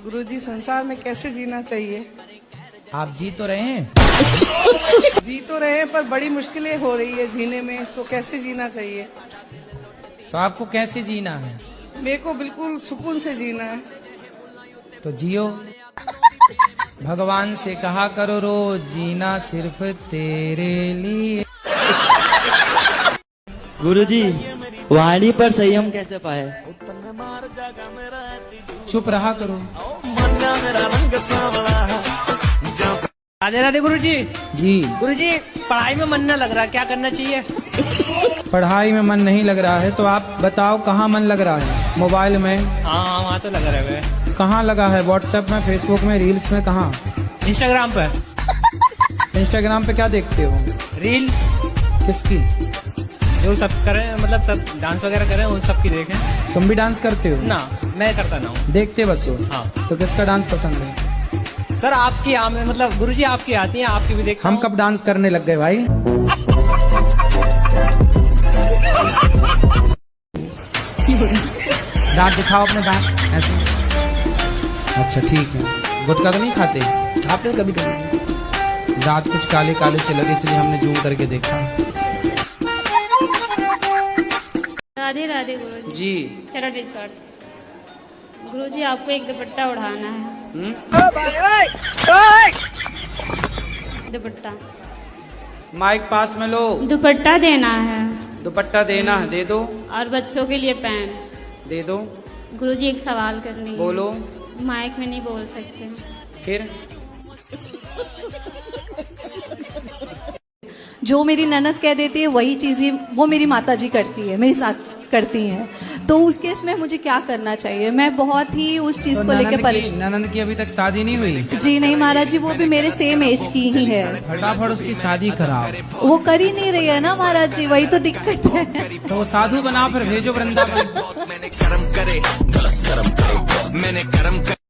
गुरुजी, संसार में कैसे जीना चाहिए? आप जी तो रहे हैं। जी तो रहे हैं, पर बड़ी मुश्किलें हो रही है जीने में, तो कैसे जीना चाहिए? तो आपको कैसे जीना है? मेरे को बिल्कुल सुकून से जीना है। तो जियो। भगवान से कहा करो रोज, जीना सिर्फ तेरे लिए। गुरुजी, वाणी पर संयम कैसे पाए? चुप रहा करो। राधे राधे गुरुजी। जी। गुरुजी, पढ़ाई में मन न लग रहा, क्या करना चाहिए? पढ़ाई में मन नहीं लग रहा है तो आप बताओ कहाँ मन लग रहा है? मोबाइल में? हाँ, वहाँ तो लग रहा है। कहाँ लगा है? व्हाट्सएप में, फेसबुक में, रील्स में? कहाँ? इंस्टाग्राम पर। इंस्टाग्राम पे क्या देखते हो? रील। किसकी? जो सब करें, मतलब सब डांस वगैरह करें, उन सब की देखें। तुम भी डांस करते हो? ना, मैं करता ना हूँ। देखते बस हो? हाँ। तो किसका डांस पसंद है? सर आपकी मतलब गुरुजी आपकी आती है, आपकी भी देखता हम हूँ। कब डांस करने लग गए भाई? दांत दिखाओ अपने दांत ऐसे। अच्छा ठीक है। गुटखा तो नहीं खाते? आपने कभी कभी दांत कुछ काले काले से लगे, इसलिए हमने जूम करके देखा। राधे राधे गुरुजी। जी। चलो डिस्कर्स। गुरुजी, आपको एक दुपट्टा उड़ाना है। दुपट्टा। माइक पास में लो। दुपट्टा देना है। दुपट्टा देना है, दे दो। और बच्चों के लिए पैन दे दो। गुरुजी, एक सवाल करनी है। बोलो। माइक में नहीं बोल सकते। फिर? जो मेरी ननद कह देती है वही चीजें वो मेरी माता जी करती है, मेरी सास करती हैं। तो उस केस में मुझे क्या करना चाहिए? मैं बहुत ही उस चीज तो को लेके परेशान। ननद की अभी तक शादी नहीं हुई? जी नहीं महाराज जी, वो भी मेरे सेम एज की ही है। फटाफट उसकी शादी कराओ। वो कर ही नहीं रही है ना महाराज जी, वही तो दिक्कत है। तो वो साधु बना फिर भेजो वृंदावन।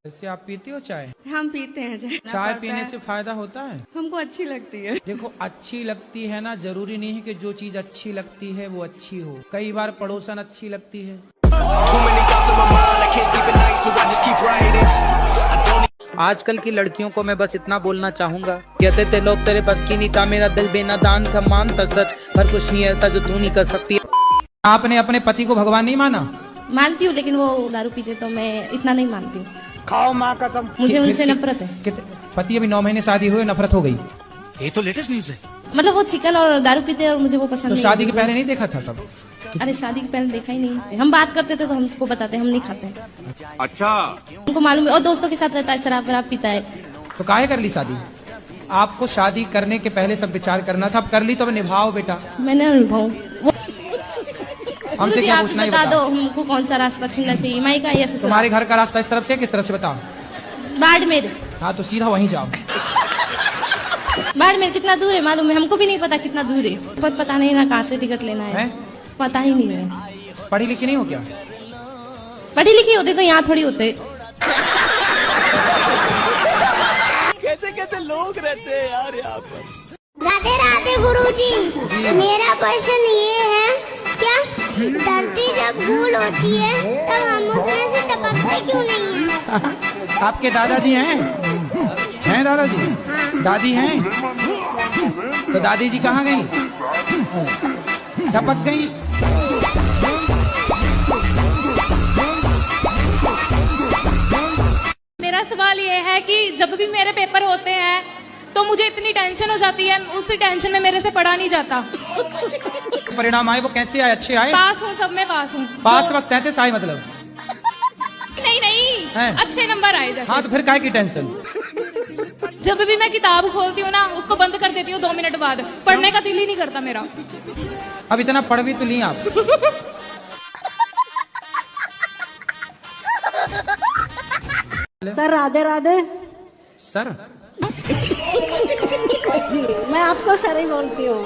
वैसे आप पीते हो चाय? हम पीते हैं चाय पीने से फायदा होता है? हमको अच्छी लगती है। देखो, अच्छी लगती है ना, जरूरी नहीं है कि जो चीज अच्छी लगती है वो अच्छी हो। कई बार पड़ोसन अच्छी लगती है। आजकल की लड़कियों को मैं बस इतना बोलना चाहूंगा, कहते थे लोग तेरे बस की नहीं था, मेरा दिल बेनादान था, मानता सच पर कुछ नहीं ऐसा जो तू नहीं कर सकती। आपने अपने पति को भगवान नहीं माना? मानती हूँ, लेकिन वो दारू पीते तो मैं इतना नहीं मानती हूँ। खाओ माँ कसम। मुझे उनसे नफरत है। पति अभी 9 महीने शादी हुए, नफरत हो गई? ये तो लेटेस्ट न्यूज है। मतलब वो चिकन और दारू पीते और मुझे वो पसंद तो नहीं। शादी के पहले नहीं देखा था सब? अरे शादी के पहले देखा ही नहीं। हम बात करते थे तो हमको बताते, हम नहीं खाते। अच्छा। हमको मालूम है। और दोस्तों के साथ रहता है, शराब वराब पीता है। तो काहे कर ली शादी? आपको शादी करने के पहले सब विचार करना था, अब कर ली तो अब निभाओ बेटा। मैंने अनुभव। हमसे क्या पूछना है बता दो हमको कौन सा रास्ता चुनना चाहिए, माई का या ससुराल? तुम्हारे घर का रास्ता इस तरफ से किस तरफ से बताओ? बाड़मेर। हाँ तो सीधा वहीं जाओ। बाड़मेर कितना दूर है मालूम है? हमको भी नहीं पता कितना दूर है। पता नहीं ना कहाँ से टिकट लेना है, पता ही नहीं है। पढ़ी लिखी नहीं हो क्या? पढ़ी लिखी होते तो यहाँ थोड़ी होते। कैसे कैसे लोग रहते हैं यार यहाँ पर। राधे राधे गुरुजी, मेरा प्रश्न ये है, क्या धरती जब गोल होती है तब हम उसमें से टपकते क्यों नहीं हैं? आपके दादाजी हैं? हैं दादाजी? हाँ। दादी हैं? तो दादी जी कहाँ गई? टपक गई? मेरा सवाल ये है कि जब भी मेरे पेपर होते हैं तो मुझे इतनी टेंशन हो जाती है, उसी टेंशन में मेरे से पढ़ा नहीं जाता। परिणाम आए वो कैसे आए? अच्छे आए? पास हूँ, सब में पास हूँ। पास बस 33 आए मतलब? नहीं नहीं, अच्छे नंबर आए जैसे। हाँ तो फिर काहे की टेंशन? जब भी मैं किताब खोलती हूँ ना, उसको बंद कर देती हूँ 2 मिनट बाद, पढ़ने का दिल ही नहीं करता मेरा। अब इतना पढ़ भी तो ली आप। सर राधे राधे। सर? मैं आपको सर ही बोलती हूँ।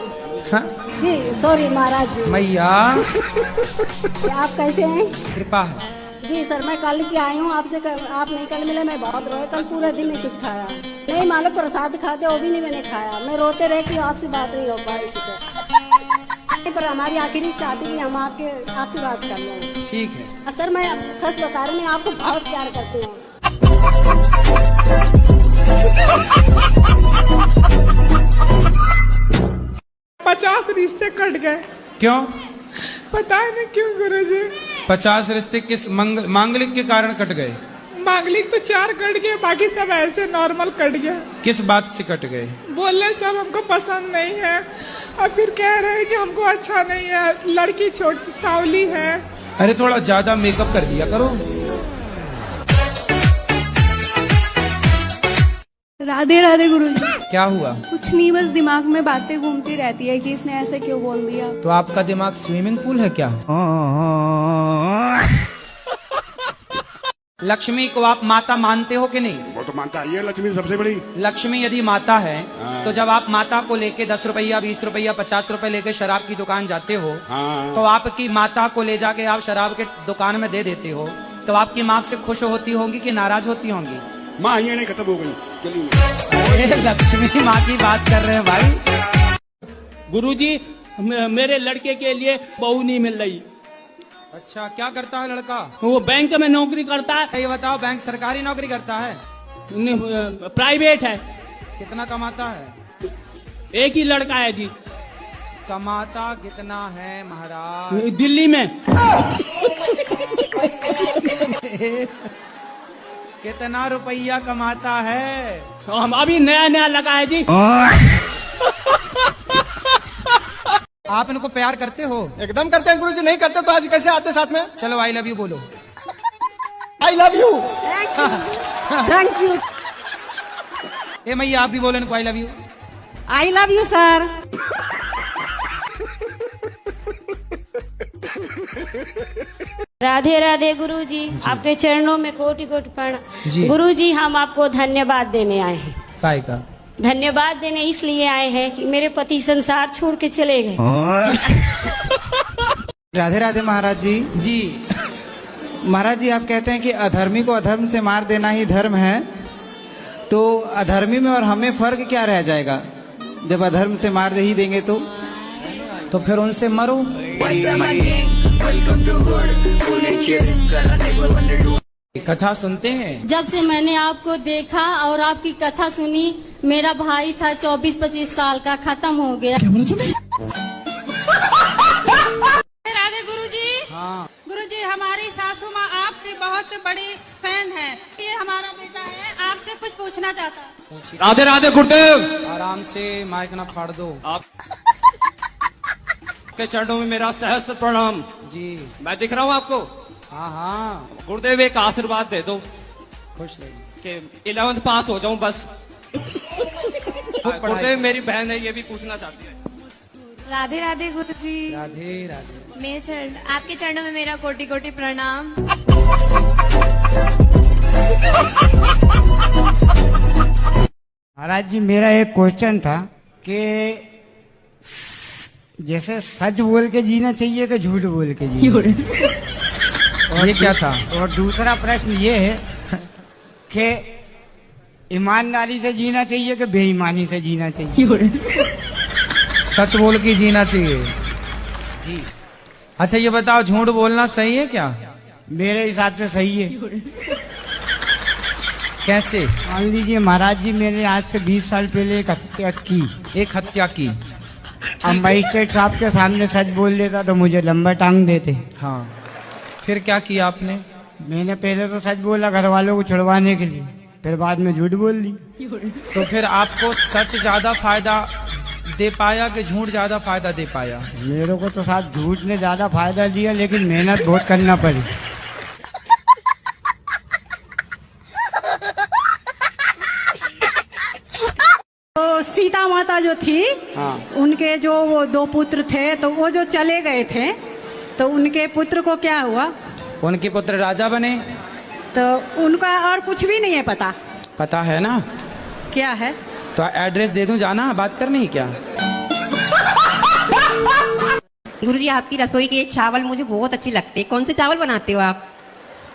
हाँ? जी सॉरी महाराज जी। मैया आप कैसे हैं? कृपा है। जी सर, मैं कल की आई हूँ आपसे। आप नहीं कल मिले, मैं बहुत रोए कल, पूरा दिन नहीं कुछ खाया। नहीं मालूम प्रसाद खाते वो भी नहीं मैंने खाया। मैं रोते रह कि आपसे बात नहीं हो पाई सर। पर हमारी आखिरी चाहती कि हम आपसे बात कर लें। ठीक है सर मैं सच बता रही हूँ, मैं आपको बहुत प्यार करती हूँ। रिश्ते कट गए। क्यों? पता नहीं क्यों गुरुजी। 50 रिश्ते किस मांगलिक के कारण कट गए? मांगलिक तो 4 कट गए, बाकी सब ऐसे नॉर्मल कट गया। किस बात से कट गए? बोले सब हमको पसंद नहीं है, और फिर कह रहे हैं कि हमको अच्छा नहीं है, लड़की छोटी सावली है। अरे थोड़ा ज्यादा मेकअप कर दिया करो। राधे राधे गुरुजी। क्या हुआ? कुछ नहीं, बस दिमाग में बातें घूमती रहती है कि इसने ऐसे क्यों बोल दिया। तो आपका दिमाग स्विमिंग पूल है क्या? लक्ष्मी को आप माता मानते हो कि नहीं? वो तो मानता है, ये लक्ष्मी सबसे बड़ी। लक्ष्मी यदि माता है तो जब आप माता को लेके 10 रुपया 20 रुपया 50 रुपए लेके शराब की दुकान जाते हो, तो आपकी माता को ले जाके आप शराब के दुकान में दे देते हो, तो आपकी माँ से खुश होती होंगी कि नाराज होती होंगी? माँ ये नहीं खत्म हो गई। चलिए लक्ष्मी माँ की बात कर रहे हैं भाई। गुरुजी मेरे लड़के के लिए बहू नहीं मिल रही। अच्छा, क्या करता है लड़का? वो बैंक में नौकरी करता है। ये बताओ, बैंक सरकारी नौकरी करता है? प्राइवेट है। कितना कमाता है? एक ही लड़का है जी। कमाता कितना है महाराज? दिल्ली में। कितना रुपया कमाता है? हम अभी नया नया लगा है जी। आप इनको प्यार करते हो? एकदम करते हैं गुरुजी, नहीं करते तो आज कैसे आते साथ में? चलो आई लव यू बोलो। I love you. Thank you. ए मैया आप भी बोलो इनको I love you. I love you sir. Radhe Radhe Guruji, आपके चरणों में कोटि कोटि जी। प्रणाम। गुरुजी हम आपको धन्यवाद देने आए हैं। काय का? धन्यवाद देने इसलिए आए हैं कि मेरे पति संसार छोड़ के चले गए। राधे राधे महाराज जी। जी महाराज जी, आप कहते हैं कि अधर्मी को अधर्म से मार देना ही धर्म है, तो अधर्मी में और हमें फर्क क्या रह जाएगा जब अधर्म से मार ही देंगे तो फिर उनसे मरो। कथा सुनते हैं। जब से मैंने आपको देखा और आपकी कथा सुनी, मेरा भाई था 24-25 साल का, खत्म हो गया। राधे गुरुजी। हाँ गुरुजी, हमारी सासू माँ आपकी बहुत बड़ी फैन है। ये हमारा बेटा है, आपसे कुछ पूछना चाहता है। राधे राधे गुरुदेव। आराम से, माइक ना फाड़ दो। आप के चरणों में मेरा सहस्त्र प्रणाम जी। मैं दिख रहा हूँ आपको? हाँ हाँ। गुरुदेव एक आशीर्वाद दे दो खुश रहिए कि 11th पास हो जाऊं बस। गुरुदेव मेरी बहन है, ये भी पूछना चाहती है। राधे राधे गुरुजी। राधे राधे। मेरे आपके चरणों में मेरा कोटि कोटि प्रणाम। महाराज जी, मेरा एक क्वेश्चन था कि जैसे सच बोल के जीना चाहिए कि झूठ बोल के जीना? और ये क्या था? और दूसरा प्रश्न ये है कि ईमानदारी से जीना चाहिए कि बेईमानी से जीना चाहिए? सच बोल के जीना चाहिए जी। अच्छा ये बताओ, झूठ बोलना सही है क्या? मेरे हिसाब से सही है। कैसे? मान लीजिए महाराज जी, मैंने आज से 20 साल पहले एक हत्या की। एक हत्या की? अब मजिस्ट्रेट साहब के सामने सच बोल देता तो मुझे लंबा टांग देते। हाँ, फिर क्या किया आपने? मैंने पहले तो सच बोला घर वालों को छुड़वाने के लिए, फिर बाद में झूठ बोल दी। तो फिर आपको सच ज्यादा फायदा दे पाया कि झूठ ज्यादा फायदा दे पाया? मेरे को तो साथ झूठ ने ज्यादा फायदा दिया, लेकिन मेहनत बहुत करना पड़ी। तो सीता माता जो थी, उनके जो वो 2 पुत्र थे, तो वो जो चले गए थे, तो उनके पुत्र को क्या हुआ? उनके पुत्र राजा बने। तो उनका और कुछ भी नहीं है पता? पता है ना। क्या है? तो एड्रेस दे दूं, जाना बात करनी है क्या? गुरुजी, आपकी रसोई के चावल मुझे बहुत अच्छे लगते हैं। कौन से चावल बनाते हो आप?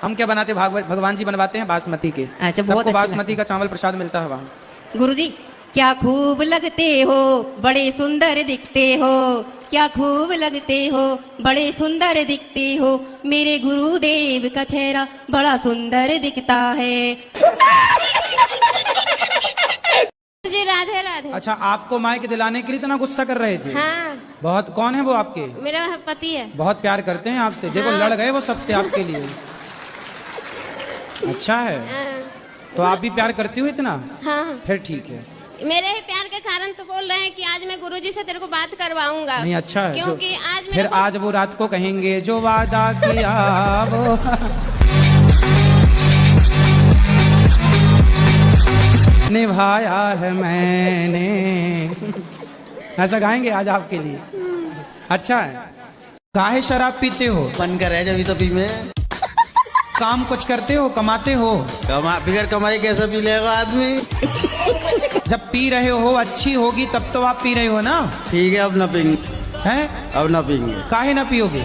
हम क्या बनाते? भगवान जी बनवाते हैं बासमती के। अच्छा, बहुत सबको अच्छे बासमती का चावल प्रसाद मिलता है वहाँ। गुरुजी, क्या खूब लगते हो, बड़े सुंदर दिखते हो। क्या खूब लगते हो, बड़े सुंदर दिखते हो। मेरे गुरुदेव का चेहरा बड़ा सुंदर दिखता है। जी राधे राधे। अच्छा, आपको माइक दिलाने के लिए इतना गुस्सा कर रहे थे? हाँ। बहुत, कौन है वो आपके? मेरा पति है। बहुत प्यार करते हैं आपसे? देखो हाँ। लड़ गए वो सबसे आपके लिए। अच्छा है, तो आप भी प्यार करती हो इतना? हाँ। फिर ठीक है। मेरे ही प्यार के कारण तो बोल रहे हैं कि आज मैं गुरुजी से तेरे को बात करवाऊंगा। नहीं अच्छा है, क्योंकि आज फिर आज वो रात को कहेंगे जो वादा किया वो निभाया है मैंने, ऐसा गाएंगे आज आपके लिए। अच्छा है। काहे शराब पीते हो? बन कर है जब तो पी में। काम कुछ करते हो, कमाते हो? बिगर कमाई कैसे पी लेगा आदमी? जब पी रहे हो अच्छी होगी तब तो आप पी रहे हो ना। ठीक है, अब ना पीएंगे। हैं? अब ना पीएंगे। काहे ना पियोगे?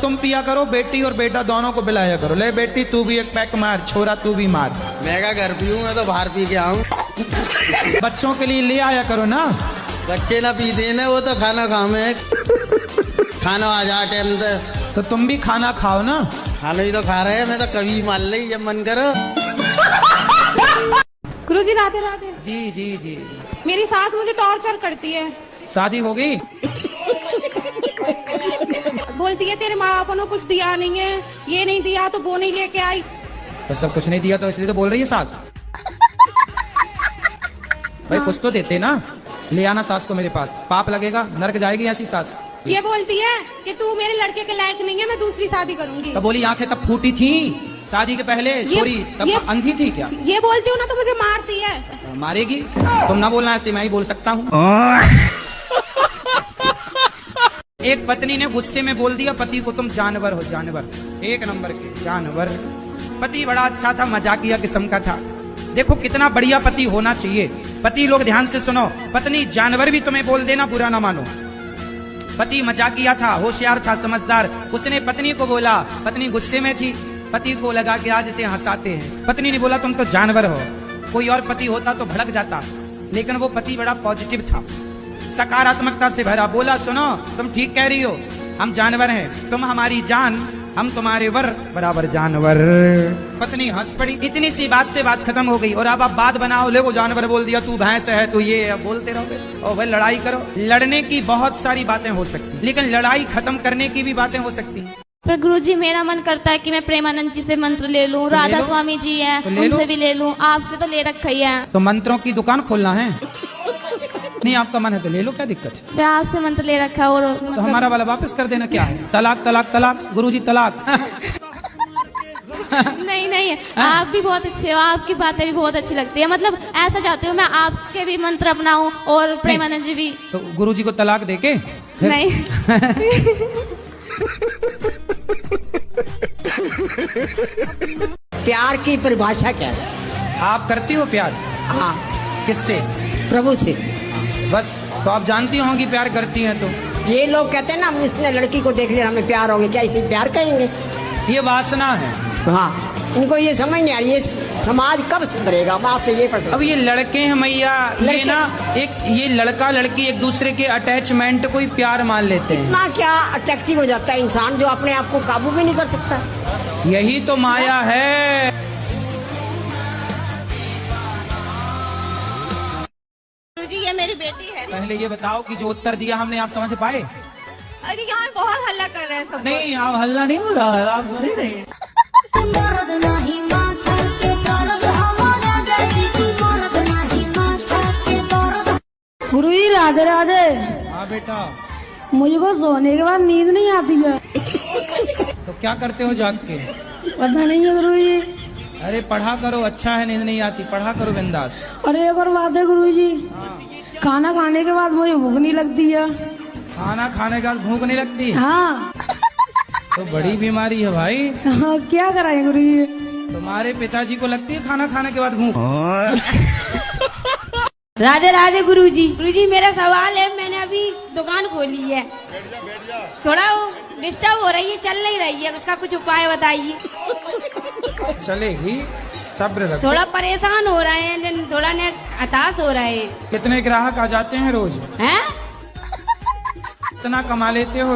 तुम पिया करो, बेटी और बेटा दोनों को पिलाया करो। ले बेटी तू भी एक पैक मार, छोरा तू भी मार। मैं का घर पीऊँ, मैं तो बाहर पी के आऊँ। बच्चों के लिए ले आया करो ना। बच्चे ना पीते ना, वो तो खाना खामे। खाना आ जा टाइम तो तुम भी खाना खाओ ना। खाना ही तो खा रहे हैं, मैं तो कभी मान ली जब मन करो। गुरुजी राधे राधे। जी जी जी। मेरी सास मुझे टॉर्चर करती है। शादी हो गई? बोलती है तेरे माँ बापों ने कुछ दिया नहीं है, ये नहीं दिया तो वो नहीं लेके आई। तो सब कुछ नहीं दिया तो इसलिए तो बोल रही है सास। भाई कुछ तो देते ना। ले आना सास को मेरे पास, पाप लगेगा, नरक जाएगी ऐसी सास। ये बोलती है कि तू मेरे लड़के के लायक नहीं है, मैं दूसरी शादी करूंगी। तब बोली आंखें तब फूटी थी शादी के पहले? छोरी तब अंधी थी क्या? ये बोलती हूँ ना तो मुझे मारती है। मारेगी? तुम ना बोलना ऐसे, मैं ही बोल सकता हूँ। एक पत्नी ने गुस्से में बोल दिया पति को, तुम जानवर हो, जानवर, एक नंबर के जानवर। पति बड़ा अच्छा था, मजाकिया किस्म का था। देखो कितना बढ़िया पति होना चाहिए। पति लोग ध्यान से सुनो, पत्नी जानवर भी तुम्हें बोल देना बुरा ना मानो। पति मजाकिया था, होशियार था, समझदार। उसने पत्नी को बोला, पत्नी गुस्से में थी, पति को लगा कि आज इसे हंसाते हैं। पत्नी ने बोला तुम तो जानवर हो। कोई और पति होता तो भड़क जाता, लेकिन वो पति बड़ा पॉजिटिव था, सकारात्मकता से भरा। बोला सुनो तुम ठीक कह रही हो, हम जानवर हैं, तुम हमारी जान, हम तुम्हारे वर बराबर जानवर। पत्नी हंस पड़ी। इतनी सी बात से बात खत्म हो गई। और अब आप बात बनाओ, देखो जानवर बोल दिया, तू भैंस है, तू ये, अब बोलते रहोगे और वह लड़ाई करो। लड़ने की बहुत सारी बातें हो सकती, लेकिन लड़ाई खत्म करने की भी बातें हो सकती। पर गुरुजी मेरा मन करता है कि मैं प्रेमानंद जी से मंत्र ले लूं, राधा स्वामी जी हैं उनसे भी ले लूं, आपसे तो ले रखा ही है। तो मंत्रों की दुकान खोलना है? नहीं आपका मन है तो ले लो, क्या दिक्कत है? मैं आपसे मंत्र ले रखा है। और तो हमारा वाला वापस कर देना, क्या है? तलाक तलाक तलाक, गुरुजी तलाक। नहीं नहीं, आप भी बहुत अच्छे हो, आपकी बातें भी बहुत अच्छी लगती है। मतलब ऐसा चाहती हूँ मैं आपके भी मंत्र अपनाऊं और प्रेमानंद जी भी। तो गुरुजी को तलाक देके? नहीं। प्यार की परिभाषा क्या है? आप करती हो प्यार? हाँ। किससे? प्रभु से। बस, तो आप जानती होंगी प्यार करती हैं तो। ये लोग कहते हैं ना हम इसने लड़की को देख लिया हमें प्यार हो गया, क्या इसे प्यार कहेंगे? ये वासना है। हाँ, इनको ये समझ नहीं आ रही, ये समाज कब सुधरेगा? मैं आपसे ये प्रश्न। अब ये लड़के हैं मैया, ये ना एक ये लड़का लड़की एक दूसरे के अटैचमेंट को ही प्यार मान लेते हैं। इतना क्या अट्रैक्टिव हो जाता है इंसान जो अपने आप को काबू भी नहीं कर सकता। यही तो माया है। गुरुजी ये मेरी बेटी है। पहले ये बताओ कि जो उत्तर दिया हमने आप समझ पाए? अरे यहाँ बहुत हल्ला कर रहे हैं सब। नहीं आप हल्ला नहीं हो रहा है, आप सुने नहीं। गुरुजी राधे राधे। हाँ बेटा। मुझको सोने के बाद नींद नहीं आती है। तो क्या करते हो जाग के? पता नहीं है गुरुजी। अरे पढ़ा करो, अच्छा है, नींद नहीं आती, पढ़ा करो बिंदास। अरे एक और बात है गुरुजी, खाना खाने के बाद मुझे भूख नहीं लगती है। खाना खाने के बाद भूख नहीं लगती? हाँ। तो बड़ी बीमारी है भाई। हाँ, क्या कराएं गुरुजी? तुम्हारे पिताजी को लगती है खाना खाने के बाद भूख? राधे राधे गुरुजी। गुरुजी मेरा सवाल है, मैंने अभी दुकान खोली है, थोड़ा वो डिस्टर्ब हो रही है, चल नहीं रही है, उसका कुछ उपाय बताइए। चलेगी, सब्र रखो। थोड़ा परेशान हो रहे हैं, थोड़ा हताश हो रहे हैं। कितने ग्राहक आ जाते हैं रोज? हैं? इतना कमा लेते हो?